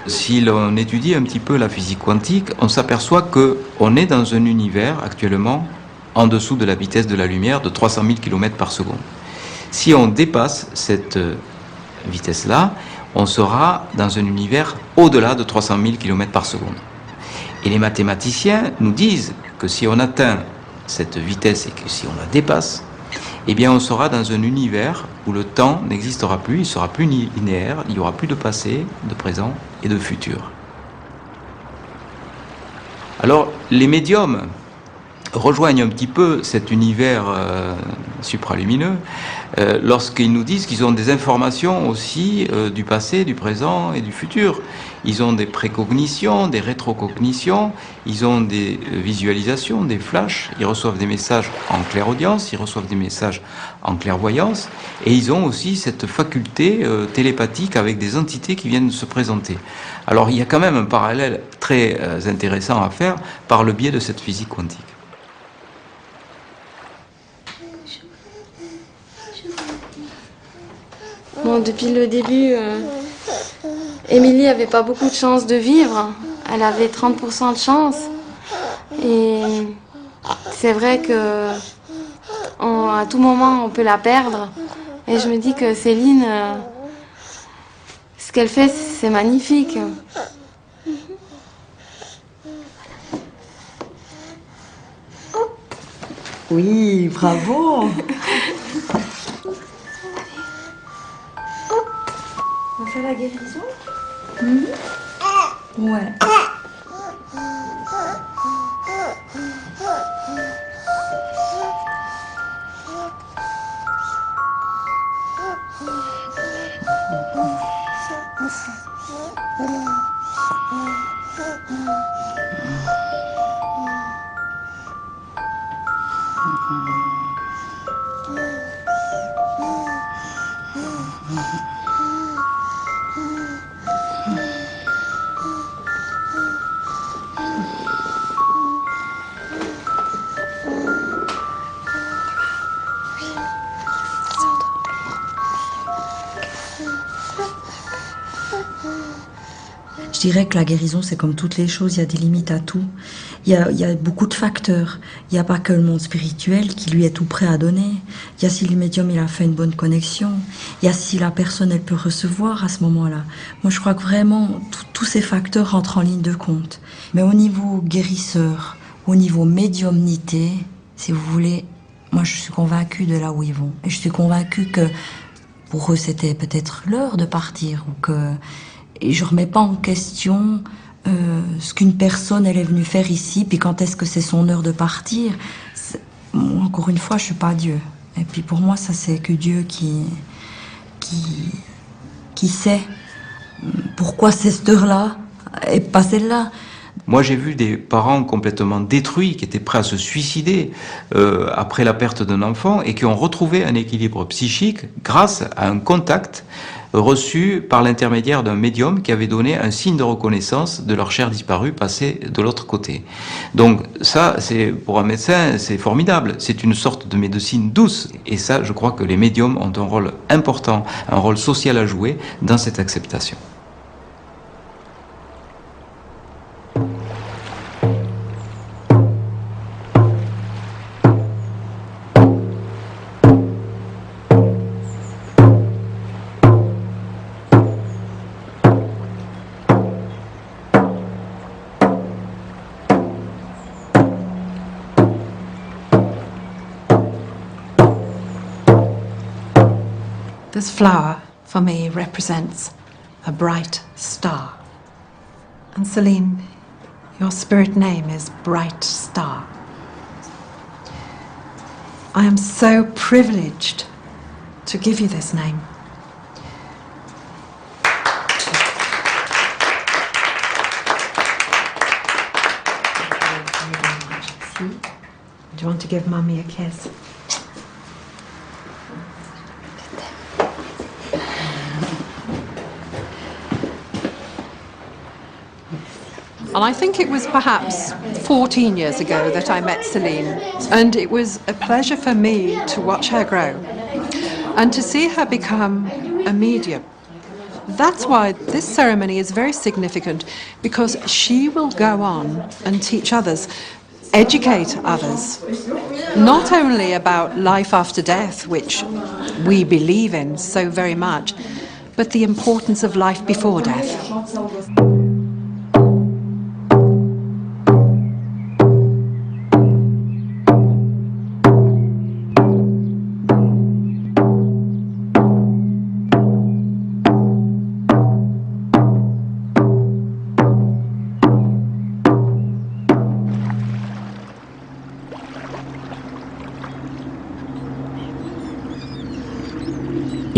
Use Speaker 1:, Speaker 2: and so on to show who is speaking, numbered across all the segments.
Speaker 1: Si l'on étudie un petit peu la physique quantique, on s'aperçoit qu'on est dans un univers actuellement en dessous de la vitesse de la lumière de 300 000 km par seconde. Si on dépasse cette vitesse-là, on sera dans un univers au-delà de 300 000 km par seconde. Et les mathématiciens nous disent que si on atteint cette vitesse et que si on la dépasse, eh bien on sera dans un univers où le temps n'existera plus, il sera plus linéaire, il n'y aura plus de passé, de présent et de futur. Alors les médiums rejoignent un petit peu cet univers supralumineux lorsqu'ils nous disent qu'ils ont des informations aussi du passé, du présent et du futur. Ils ont des précognitions, des rétrocognitions, ils ont des visualisations, des flashs, ils reçoivent des messages en clairaudience, ils reçoivent des messages en clairvoyance, et ils ont aussi cette faculté télépathique avec des entités qui viennent se présenter. Alors il y a quand même un parallèle très intéressant à faire par le biais de cette physique quantique.
Speaker 2: Bon, depuis le début, Émilie n'avait pas beaucoup de chance de vivre. Elle avait 30% de chance. Et c'est vrai que à tout moment, on peut la perdre. Et je me dis que Céline, ce qu'elle fait, c'est magnifique.
Speaker 3: Oui, bravo.
Speaker 2: On fait la guérison?
Speaker 3: Ouais. Je dirais que la guérison, c'est comme toutes les choses, il y a des limites à tout. Il y a beaucoup de facteurs. Il n'y a pas que le monde spirituel qui lui est tout prêt à donner. Il y a si le médium il a fait une bonne connexion. Il y a si la personne elle peut recevoir à ce moment-là. Moi, je crois que vraiment tous ces facteurs rentrent en ligne de compte. Mais au niveau guérisseur, au niveau médiumnité, si vous voulez, moi je suis convaincue de là où ils vont. Et je suis convaincue que pour eux c'était peut-être l'heure de partir ou que... Et je remets pas en question ce qu'une personne elle est venue faire ici, puis quand est-ce que c'est son heure de partir. Moi, encore une fois, je suis pas Dieu. Et puis pour moi, ça c'est que Dieu qui sait pourquoi c'est cette heure-là et pas celle-là.
Speaker 1: Moi, j'ai vu des parents complètement détruits, qui étaient prêts à se suicider après la perte d'un enfant et qui ont retrouvé un équilibre psychique grâce à un contact reçu par l'intermédiaire d'un médium qui avait donné un signe de reconnaissance de leur cher disparu passé de l'autre côté. Donc ça, c'est pour un médecin, c'est formidable. C'est une sorte de médecine douce. Et ça, je crois que les médiums ont un rôle important, un rôle social à jouer dans cette acceptation.
Speaker 4: This flower, for me, represents a bright star. And Celine, your spirit name is Bright Star. I am so privileged to give you this name. Do you want to give Mummy a kiss? And I think it was perhaps 14 years ago that I met Celine, and it was a pleasure for me to watch her grow and to see her become a medium. That's why this ceremony is very significant, because she will go on and teach others, educate others, not only about life after death, which we believe in so very much, but the importance of life before death.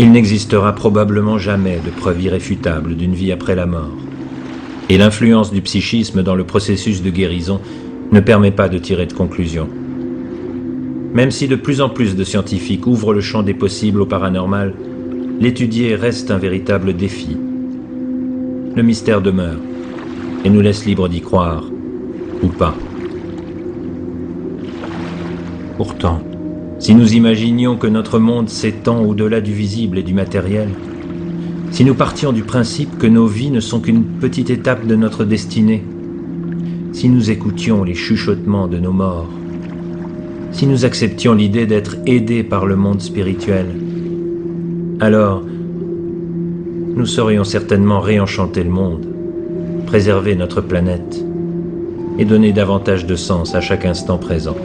Speaker 5: Il n'existera probablement jamais de preuve irréfutable d'une vie après la mort. Et l'influence du psychisme dans le processus de guérison ne permet pas de tirer de conclusion. Même si de plus en plus de scientifiques ouvrent le champ des possibles au paranormal, l'étudier reste un véritable défi. Le mystère demeure et nous laisse libre d'y croire ou pas. Pourtant, si nous imaginions que notre monde s'étend au-delà du visible et du matériel, si nous partions du principe que nos vies ne sont qu'une petite étape de notre destinée, si nous écoutions les chuchotements de nos morts, si nous acceptions l'idée d'être aidés par le monde spirituel, alors nous saurions certainement réenchanter le monde, préserver notre planète et donner davantage de sens à chaque instant présent.